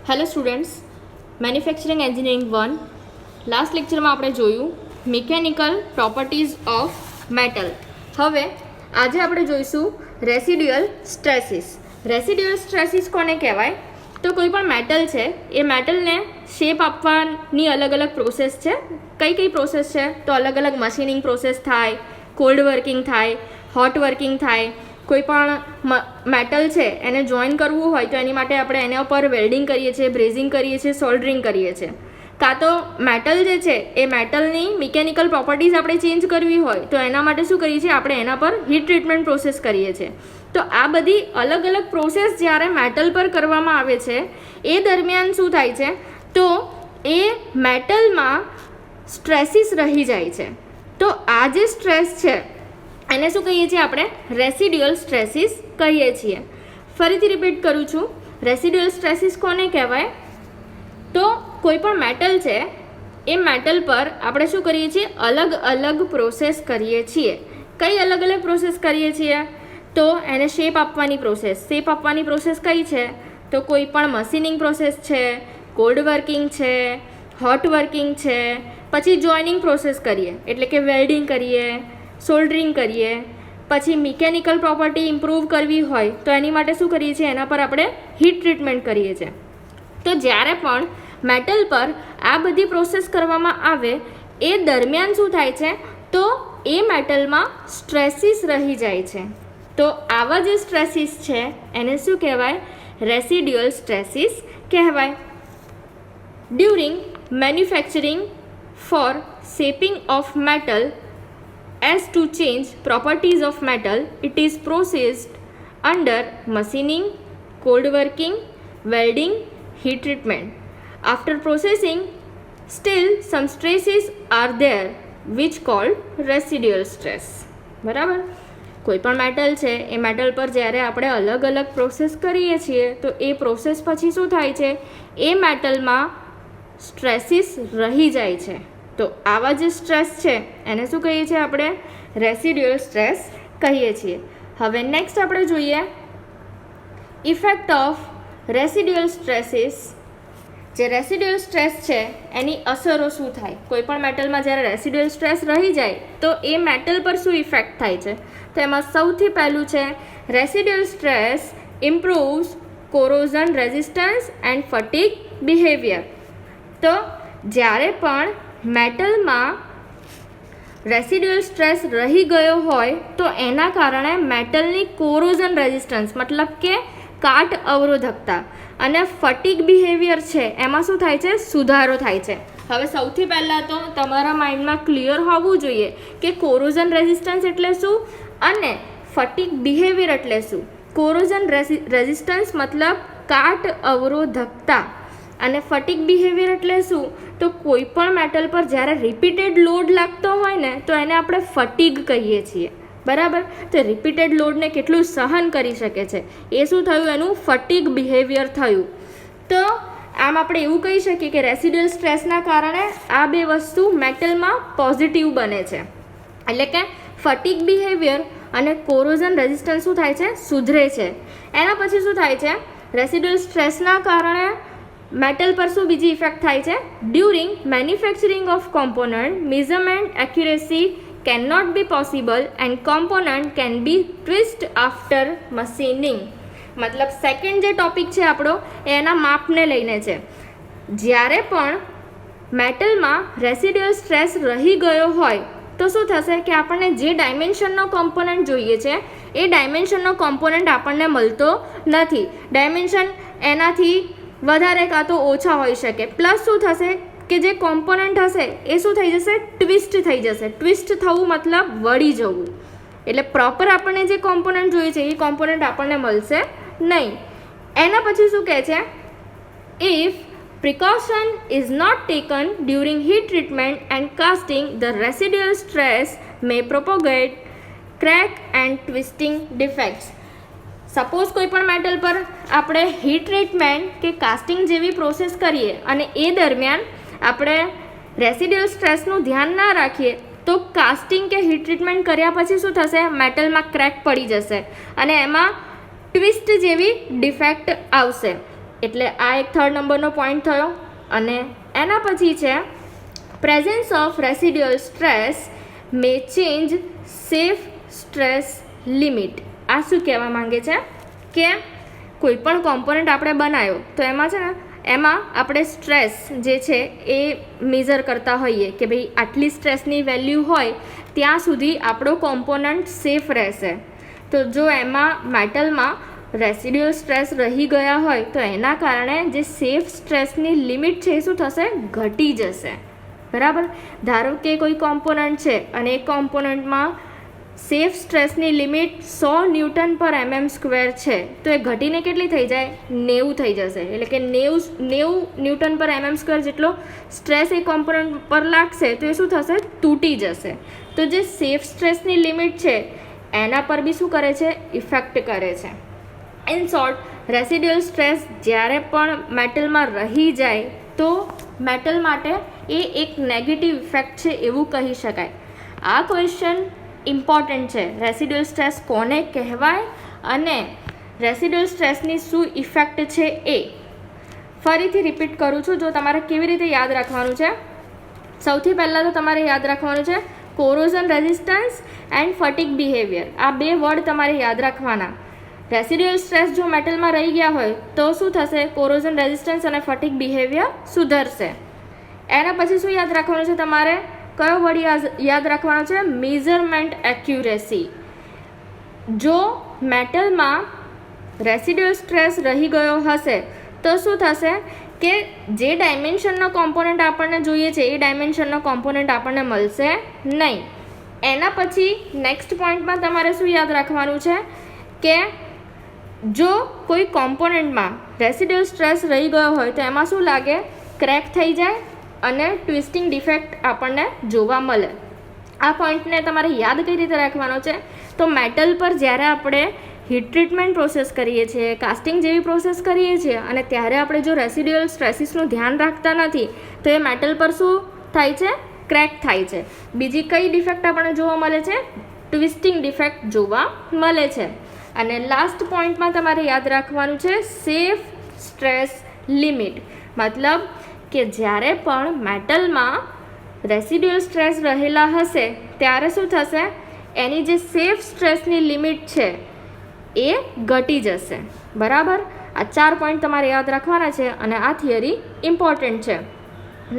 Hello students, manufacturing engineering 1 last લેક્ચરમાં આપણે જોયું મિકેનિકલ પ્રોપર્ટીઝ ઓફ મેટલ. હવે આજે આપણે જોઈશું રેસિડ્યુઅલ સ્ટ્રેસીસ. રેસિડ્યુઅલ સ્ટ્રેસીસ કોને કહેવાય? તો કોઈ પણ મેટલ છે એ મેટલને શેપ આપવાની અલગ અલગ પ્રોસેસ છે. કઈ પ્રોસેસ છે? તો અલગ અલગ મશીનિંગ પ્રોસેસ થાય, કોલ્ડ વર્કિંગ થાય, હોટ વર્કિંગ થાય. કોઈ પણ મેટલ છે એને જોઈન કરવું હોય તો એની માટે આપણે એના ઉપર વેલ્ડિંગ કરીએ છીએ, બ્રેઝિંગ કરીએ છીએ, સોલ્ડરિંગ કરીએ છીએ. કાં તો મેટલ જે છે એ મેટલની મિકેનિકલ પ્રોપર્ટીઝ આપણે ચેન્જ કરવી હોય તો એના માટે શું કરીએ છીએ? આપણે એના પર હીટ ટ્રીટમેન્ટ પ્રોસેસ કરીએ છીએ. તો આ બધી અલગ અલગ પ્રોસેસ જ્યારે મેટલ પર કરવામાં આવે છે એ દરમિયાન શું થાય છે? તો એ મેટલમાં સ્ટ્રેસીસ રહી જાય છે. તો આ જે સ્ટ્રેસ છે એને શું કહીએ છીએ? આપણે રેસિડ્યુઅલ સ્ટ્રેસીસ કહીએ છીએ. ફરીથી રિપીટ કરું છું, રેસિડ્યુઅલ સ્ટ્રેસીસ કોને કહેવાય? તો કોઈ પણ મેટલ છે એ મેટલ પર આપણે શું કરીએ છીએ? અલગ અલગ પ્રોસેસ કરીએ છીએ. કઈ અલગ અલગ પ્રોસેસ કરીએ છીએ? તો એને શેપ આપવાની પ્રોસેસ. શેપ આપવાની પ્રોસેસ કઈ છે? તો કોઈ પણ મશીનિંગ પ્રોસેસ છે, કોલ્ડ વર્કિંગ છે, હોટ વર્કિંગ છે, પછી જોઈનિંગ પ્રોસેસ કરીએ એટલે કે વેલ્ડિંગ કરીએ, સોલ્ડરિંગ કરીએ. પછી મિકેનિકલ પ્રોપર્ટી ઇમ્પ્રૂવ કરવી હોય તો એની માટે શું કરીએ છીએ? એના પર આપણે હીટ ટ્રીટમેન્ટ કરીએ છીએ. તો જ્યારે પણ મેટલ પર આ બધી પ્રોસેસ કરવામાં આવે એ દરમિયાન શું થાય છે? તો એ મેટલમાં સ્ટ્રેસીસ રહી જાય છે. તો આવા જે સ્ટ્રેસીસ છે એને શું કહેવાય? રેસિડ્યુઅલ સ્ટ્રેસીસ કહેવાય. During manufacturing for shaping of metal as to change properties of metal, it is processed under machining, cold working, welding, heat treatment. After processing, still some stresses are there which called residual stress. બરાબર? કોઈ પણ metal છે એ metal પર જ્યારે આપણે અલગ અલગ process કરીએ છીએ તો એ પ્રોસેસ પછી શું થાય છે? એ મેટલમાં સ્ટ્રેસીસ રહી જાય છે. તો આવા જે સ્ટ્રેસ છે એને શું કહીએ છીએ? આપણે રેસિડ્યુઅલ સ્ટ્રેસ કહીએ છીએ. હવે નેક્સ્ટ આપણે જોઈએ ઇફેક્ટ ઓફ રેસિડ્યુઅલ સ્ટ્રેસીસ. જે રેસિડ્યુઅલ સ્ટ્રેસ છે એની અસરો શું થાય? કોઈ પણ મેટલમાં જ્યારે રેસિડ્યુઅલ સ્ટ્રેસ રહી જાય તો એ મેટલ પર શું ઇફેક્ટ થાય છે? તો એમાં સૌથી પહેલું છે residual stress improves corrosion resistance and fatigue behaviour. તો જ્યારે પણ મેટલમાં રેસિડ્યુઅલ સ્ટ્રેસ રહી ગયો હોય તો એના કારણે મેટલની કોરોઝન રેઝિસ્ટન્સ મતલબ કે કાટ અવરોધકતા અને ફટીગ બિહેવિયર છે એમાં શું થાય છે? સુધારો થાય છે. હવે સૌથી પહેલાં તો તમારા માઇન્ડમાં ક્લિયર હોવું જોઈએ કે કોરોઝન રેઝિસ્ટન્સ એટલે શું અને ફટીગ બિહેવિયર એટલે શું. કોરોઝન રેઝિસ્ટન્સ મતલબ કાટ અવરોધકતા અને ફટીગ બિહેવિયર એટલે શું? તો કોઈ પણ મેટલ પર જ્યારે રિપીટેડ લોડ લાગતો હોય ને તો એને આપણે ફટીગ કહીએ છીએ. બરાબર? તો રિપીટેડ લોડને કેટલું સહન કરી શકે છે એ શું થયું? એનું ફટીગ બિહેવિયર થયું. તો આમ આપણે એવું કહી શકીએ કે રેસિડ્યુઅલ સ્ટ્રેસના કારણે આ બે વસ્તુ મેટલમાં પોઝિટિવ બને છે. એટલે કે ફટીગ બિહેવિયર અને કોરોઝન રેઝિસ્ટન્સ શું થાય છે? સુધરે છે. એના પછી શું થાય છે? રેસિડ્યુઅલ સ્ટ્રેસના કારણે મેટલ પર શું બીજી ઇફેક્ટ થાય છે? During manufacturing of component measurement accuracy can not be possible and component can be twist after machining. મતલબ સેકન્ડ જે ટોપિક છે આપણો એના માપને લઈને છે. જ્યારે પણ મેટલમાં રેસિડ્યુઅલ સ્ટ્રેસ રહી ગયો હોય તો શું થશે કે આપણને જે ડાયમેન્શનનો કોમ્પોનન્ટ જોઈએ છે એ ડાયમેન્શનનો કોમ્પોનન્ટ આપણને મળતો નથી. ડાયમેન્શન એનાથી વધારે કાં તો ઓછા હોઈ શકે. પ્લસ શું થશે કે જે કોમ્પોનન્ટ હશે એ શું થઈ જશે? ટ્વિસ્ટ થઈ જશે. ટ્વિસ્ટ થવું મતલબ વળી જવું. એટલે પ્રોપર આપણને જે કોમ્પોનન્ટ જોઈએ છે એ કોમ્પોનન્ટ આપણને મળશે નહીં. એના પછી શું કહે છે? If precaution is not taken during heat treatment and casting, the residual stress may propagate crack and twisting defects. Suppose કોઈ પણ મેટલ પર આપણે હીટ ટ્રીટમેન્ટ કે કાસ્ટિંગ જેવી પ્રોસેસ કરીએ અને એ દરમિયાન આપણે રેસિડ્યુઅલ સ્ટ્રેસનું ધ્યાન ના રાખીએ તો કાસ્ટિંગ કે હીટ ટ્રીટમેન્ટ કર્યા પછી શું થશે? મેટલમાં ક્રેક પડી જશે અને એમાં ટ્વિસ્ટ જેવી ડિફેક્ટ આવશે. એટલે આ એક થર્ડ નંબરનો પોઈન્ટ થયો. અને એના પછી છે presence of residual stress May change safe stress limit. આ શું કહેવા માંગે છે કે કોઈ પણ કોમ્પોનન્ટ આપણે બનાવ્યો તો એમાં છે ને એમાં આપણે સ્ટ્રેસ જે છે એ મેઝર કરતા હોઈએ કે ભાઈ આટલી સ્ટ્રેસની વેલ્યુ હોય ત્યાં સુધી આપણો કોમ્પોનન્ટ સેફ રહેશે. તો જો એમાં મેટલમાં રેસિડ્યુઅલ સ્ટ્રેસ રહી ગયા હોય તો એના કારણે જે સેફ સ્ટ્રેસની લિમિટ છે એ શું થશે, ઘટી જશે. બરાબર. ધારો કે કોઈ કોમ્પોનન્ટ છે અને એ કોમ્પોનન્ટમાં સેફ સ્ટ્રેસની લિમિટ 100 ન્યૂટન પર mm સ્ક્વેર છે તો એ ઘટીને કેટલી થઈ જાય, 90 થઈ જશે. એટલે કે 90 ન્યૂટન પર mm સ્ક્વેર જેટલો સ્ટ્રેસ એ કોમ્પોનન્ટ પર લાગશે તો એ શું થશે, તૂટી જશે. તો જે સેફ સ્ટ્રેસની લિમિટ છે એના પર બી શું કરે છે, ઇફેક્ટ કરે છે. ઇન શોર્ટ, રેસિડ્યુઅલ સ્ટ્રેસ જ્યારે પણ મેટલમાં રહી જાય તો મેટલ માટે એ એક નેગેટિવ ઇફેક્ટ છે એવું કહી શકાય. આ ક્વેશ્ચન ઇમ્પોર્ટન્ટ છે. રેસિડ્યુઅલ સ્ટ્રેસ કોને કહેવાય અને રેસિડ્યુઅલ સ્ટ્રેસની શું ઇફેક્ટ છે એ ફરીથી રિપીટ કરું છું. જો તમારે કેવી રીતે યાદ રાખવાનું છે, સૌથી પહેલાં તો તમારે યાદ રાખવાનું છે corrosion resistance and fatigue behaviour. આ બે વર્ડ તમારે યાદ રાખવાના. રેસિડ્યુઅલ સ્ટ્રેસ જો મેટલમાં રહી ગયા હોય તો શું થશે, કોરોઝન રેઝિસ્ટન્સ અને ફટીગ બિહેવિયર સુધરશે. એના પછી શું યાદ રાખવાનું છે તમારે, કયો વર્ડ યાદ રાખવાનો છે, મેઝરમેન્ટ એક્યુરેસી. જો મેટલમાં રેસિડ્યુઅલ સ્ટ્રેસ રહી ગયો હશે તો શું થશે કે જે ડાયમેન્શનનો કોમ્પોનન્ટ આપણને જોઈએ છે એ ડાયમેન્શનનો કોમ્પોનન્ટ આપણને મળશે નહીં. એના પછી નેક્સ્ટ પોઈન્ટમાં તમારે શું યાદ રાખવાનું છે કે જો કોઈ કોમ્પોનન્ટમાં રેસિડ્યુઅલ સ્ટ્રેસ રહી ગયો હોય તો એમાં શું લાગે, ક્રેક થઈ જાય અને ટ્વિસ્ટિંગ ડિફેક્ટ આપણને જોવા મળે. આ પોઈન્ટને તમારે યાદ કઈ રીતે રાખવાનો છે, તો મેટલ પર જ્યારે આપણે હીટ ટ્રીટમેન્ટ પ્રોસેસ કરીએ છીએ, કાસ્ટિંગ જેવી પ્રોસેસ કરીએ છીએ અને ત્યારે આપણે જો રેસિડ્યુઅલ સ્ટ્રેસીસનું ધ્યાન રાખતા નથી તો એ મેટલ પર શું થાય છે, ક્રેક થાય છે. બીજી કઈ ડિફેક્ટ આપણને જોવા મળે છે, ટ્વિસ્ટિંગ ડિફેક્ટ જોવા મળે છે. અને લાસ્ટ પોઈન્ટમાં તમારે યાદ રાખવાનું છે સેફ સ્ટ્રેસ લિમિટ. મતલબ કે જ્યારે પણ મેટલમાં રેસિડ્યુઅલ સ્ટ્રેસ રહેલા હશે ત્યારે શું થશે, એની જે સેફ સ્ટ્રેસની લિમિટ છે એ ઘટી જશે. બરાબર. આ 4 પોઈન્ટ તમારે યાદ રાખવાના છે અને આ થિયરી ઇમ્પોર્ટન્ટ છે.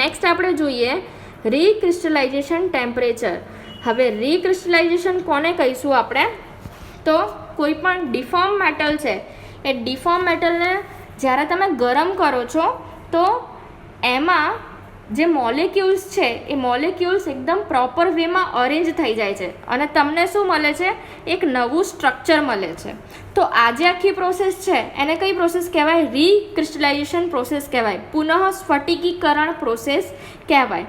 નેક્સ્ટ આપણે જોઈએ રીક્રિસ્ટલાઇઝેશન ટેમ્પરેચર. હવે રીક્રિસ્ટલાઇઝેશન કોને કહીશું આપણે, તો કોઈ પણ ડિફોર્મ મેટલ છે એ ડિફોર્મ મેટલને જ્યારે તમે ગરમ કરો છો તો એમાં જે મોલેક્યુલ્સ છે એ મોલેક્યુલ્સ એકદમ પ્રોપર વેમાં અરેન્જ થઈ જાય છે અને તમને શું મળે છે, એક નવું સ્ટ્રક્ચર મળે છે. તો આ જે આખી પ્રોસેસ છે એને કઈ પ્રોસેસ કહેવાય, રીક્રિસ્ટલાઇઝેશન પ્રોસેસ કહેવાય, પુનઃ સ્ફટિકીકરણ પ્રોસેસ કહેવાય.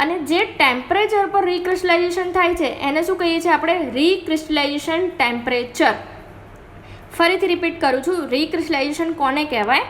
અને જે ટેમ્પરેચર પર રીક્રિસ્ટલાઇઝેશન થાય છે એને શું કહીએ છીએ આપણે, રીક્રિસ્ટલાઇઝેશન ટેમ્પરેચર. ફરીથી રિપીટ કરું છું, રીક્રિસ્ટલાઇઝેશન કોને કહેવાય,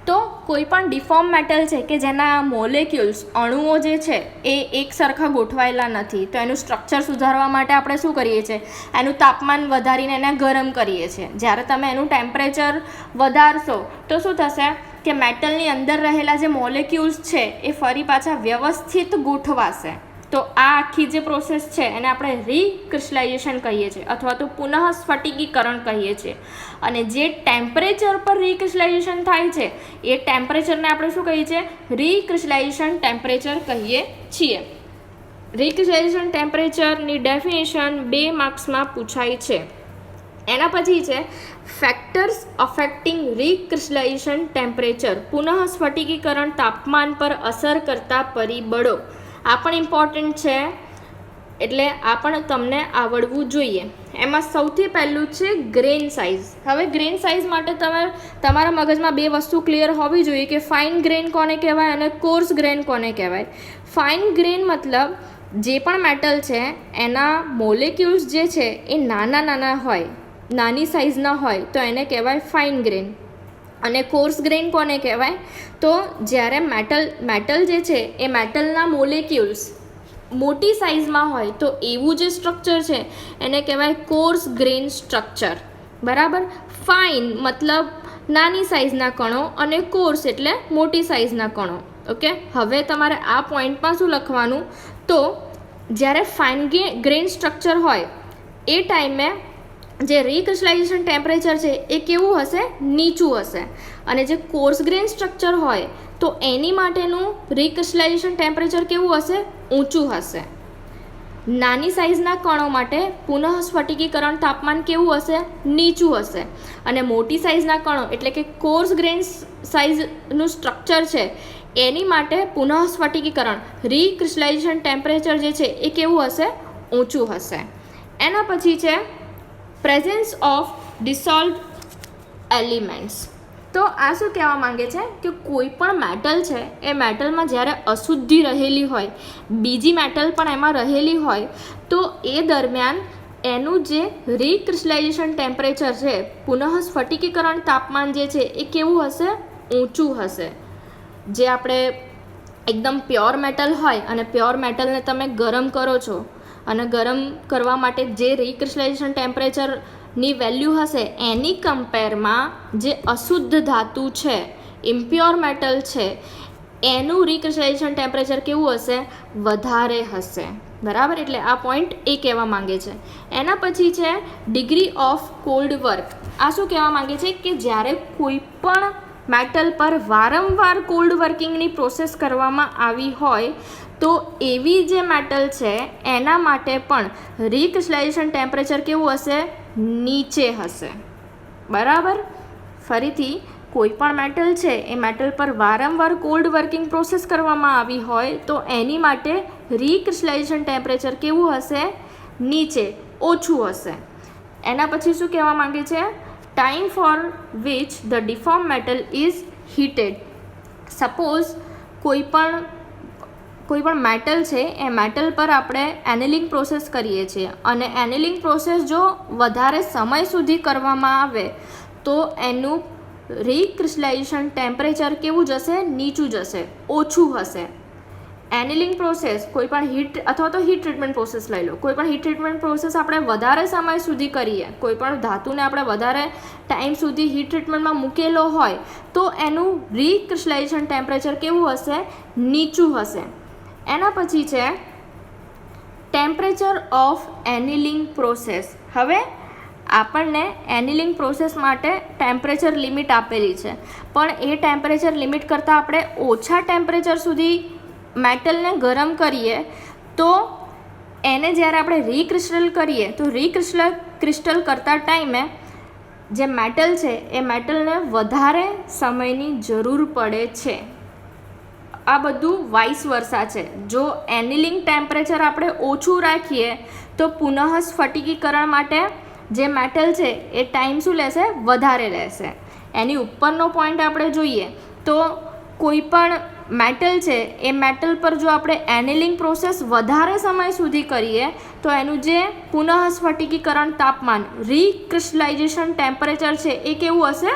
તો કોઈ પણ ડિફોર્મ મેટલ છે કે જેના મોલેક્યુલ્સ અણુઓ જે છે એ એક સરખા ગોઠવાયેલા નથી તો એનું સ્ટ્રક્ચર સુધારવા માટે આપણે શું કરીએ છીએ, એનું તાપમાન વધારીને એને ગરમ કરીએ છીએ. જ્યારે તમે એનું ટેમ્પરેચર વધારશો તો શું થશે કે મેટલની અંદર રહેલા જે મોલેક્યુલ્સ છે એ ફરી પાછા વ્યવસ્થિત ગોઠવાશે. તો આ આખી જે પ્રોસેસ છે એને આપણે રીક્રિસ્ટલાઇઝેશન કહીએ છીએ અથવા તો પુનઃ સ્ફટિકીકરણ કહીએ છીએ. અને જે ટેમ્પરેચર પર રીક્રિસ્ટલાઇઝેશન થાય છે એ ટેમ્પરેચરને આપણે શું કહીએ છીએ, રીક્રિસ્ટલાઇઝેશન ટેમ્પરેચર કહીએ છીએ. રીક્રિસ્ટલાઇઝેશન ટેમ્પરેચરની ડેફિનેશન 2 માર્ક્સમાં પૂછાય છે. એના પછી છે ફેક્ટર્સ અફેક્ટિંગ રીક્રિસ્ટલાઇઝેશન ટેમ્પરેચર, પુનઃ સ્ફટિકીકરણ તાપમાન પર અસર કરતા પરિબળો. આ પણ ઇમ્પોર્ટન્ટ છે એટલે આ પણ તમને આવડવું જોઈએ. એમાં સૌથી પહેલું છે ગ્રેન સાઇઝ. હવે ગ્રેન સાઇઝ માટે તમારા મગજમાં 2 વસ્તુ ક્લિયર હોવી જોઈએ કે ફાઇન ગ્રેન કોને કહેવાય અને કોર્સ ગ્રેન કોને કહેવાય. ફાઇન ગ્રેન મતલબ જે પણ મેટલ છે એના મોલેક્યુલ્સ જે છે એ નાના નાના હોય, નાની સાઇઝના હોય તો એને કહેવાય ફાઇન ગ્રેન. અને કોર્સ ગ્રેન કોને કહેવાય, તો જ્યારે મેટલ જે છે એ મેટલના મોલેક્યુલ્સ મોટી સાઇઝમાં હોય તો એવું જે સ્ટ્રક્ચર છે એને કહેવાય કોર્સ ગ્રેન સ્ટ્રક્ચર. બરાબર. ફાઇન મતલબ નાની સાઇઝના કણો અને કોર્સ એટલે મોટી સાઇઝના કણો. ઓકે, હવે તમારે આ પોઈન્ટમાં શું લખવાનું, તો જ્યારે ફાઇન ગ્રેન સ્ટ્રક્ચર હોય એ ટાઈમે જે રીક્રિસ્ટલાઇઝેશન ટેમ્પરેચર છે એ કેવું હશે, નીચું હશે. અને જે કોર્સ ગ્રેન સ્ટ્રક્ચર હોય તો એની માટેનું રીક્રિસ્ટલાઇઝેશન ટેમ્પરેચર કેવું હશે, ઊંચું હશે. નાની સાઇઝના કણો માટે પુનઃસ્ફટિકીકરણ તાપમાન કેવું હશે, નીચું હશે. અને મોટી સાઇઝના કણો એટલે કે કોર્સ ગ્રેન સાઇઝનું સ્ટ્રક્ચર છે એની માટે પુનઃસ્ફટિકીકરણ રીક્રિસ્ટલાઇઝેશન ટેમ્પરેચર જે છે એ કેવું હશે, ઊંચું હશે. એના પછી છે પ્રેઝન્સ ઓફ ડિસોલ્વડ એલિમેન્ટ્સ. તો આ શું કહેવા માંગે છે કે કોઈ પણ મેટલ છે એ મેટલમાં જ્યારે અશુદ્ધિ રહેલી હોય, બીજી મેટલ પણ એમાં રહેલી હોય, તો એ દરમિયાન એનું જે રીક્રિસ્ટલાઇઝેશન ટેમ્પરેચર છે, પુનઃસ્ફટિકીકરણ તાપમાન જે છે એ કેવું હશે, ઊંચું હશે. જે આપણે એકદમ પ્યોર મેટલ હોય અને પ્યોર મેટલને તમે ગરમ કરો છો અને ગરમ કરવા માટે જે રીક્રિસ્ટલાઇઝેશન ટેમ્પરેચરની વેલ્યુ હશે એની કમ્પેરમાં જે અશુદ્ધ ધાતુ છે, ઇમ્પ્યોર મેટલ છે, એનું રીક્રિસ્ટલાઇઝેશન ટેમ્પરેચર કેવું હશે, વધારે હશે. બરાબર, એટલે આ પોઈન્ટ એ કહેવા માંગે છે. એના પછી છે ડિગ્રી ઓફ કોલ્ડ વર્ક. આ શું કહેવા માંગે છે કે જ્યારે કોઈ પણ મેટલ પર વારંવાર કોલ્ડ વર્કિંગની પ્રોસેસ કરવામાં આવી હોય તો એવી જે મેટલ છે એના માટે પણ રીક્રિસ્ટલાઇઝેશન ટેમ્પરેચર કેવું હશે, નીચે હશે. બરાબર, ફરીથી કોઈ પણ મેટલ છે એ મેટલ પર વારંવાર કોલ્ડ વર્કિંગ પ્રોસેસ કરવામાં આવી હોય તો એની માટે રીક્રિસ્ટલાઇઝેશન ટેમ્પરેચર કેવું હશે, નીચે, ઓછું હશે. એના પછી શું કહેવા માંગે છે, time for which the deform metal is heated. Suppose કોઈ પણ મેટલ છે એ મેટલ પર આપણે એનિલિંગ પ્રોસેસ કરીએ છીએ અને એનિલિંગ પ્રોસેસ જો વધારે સમય સુધી કરવામાં આવે તો એનું રીક્રિસ્ટલાઇઝેશન ટેમ્પરેચર કેવું જશે, નીચું જશે, ઓછું હશે. એનિલિંગ પ્રોસેસ કોઈ પણ હીટ અથવા તો હીટ ટ્રીટમેન્ટ પ્રોસેસ લઈ લો, કોઈ પણ હીટ ટ્રીટમેન્ટ પ્રોસેસ આપણે વધારે સમય સુધી કરીએ, કોઈ પણ ધાતુને આપણે વધારે ટાઈમ સુધી હીટ ટ્રીટમેન્ટમાં મૂકેલો હોય તો એનું રીક્રિસ્ટલાઇઝેશન ટેમ્પરેચર કેવું હશે, નીચું હશે. એના પછી છે ટેમ્પરેચર ઓફ એનિલિંગ પ્રોસેસ. હવે આપણને એનિલિંગ પ્રોસેસ માટે ટેમ્પરેચર લિમિટ આપેલી છે, પણ એ ટેમ્પરેચર લિમિટ કરતાં આપણે ઓછા ટેમ્પરેચર સુધી મેટલને ગરમ કરીએ તો એને જ્યારે આપણે રીક્રિસ્ટલ કરીએ તો ક્રિસ્ટલ કરતા ટાઈમે જે મેટલ છે એ મેટલને વધારે સમયની જરૂર પડે છે. આ બધું વાઇસ વર્સા છે. જો એનિલિંગ ટેમ્પરેચર આપણે ઓછું રાખીએ તો પુનઃસ્ફટિકીકરણ માટે જે મેટલ છે એ ટાઈમ શું લેશે, વધારે લેશે. એની ઉપરનો પોઈન્ટ આપણે જોઈએ તો કોઈ પણ મેટલ છે એ મેટલ પર જો આપણે એનિલિંગ પ્રોસેસ વધારે સમય સુધી કરીએ તો એનું જે પુનઃસ્ફટિકીકરણ તાપમાન, રીક્રિસ્ટલાઇઝેશન ટેમ્પરેચર છે એ કેવું હશે,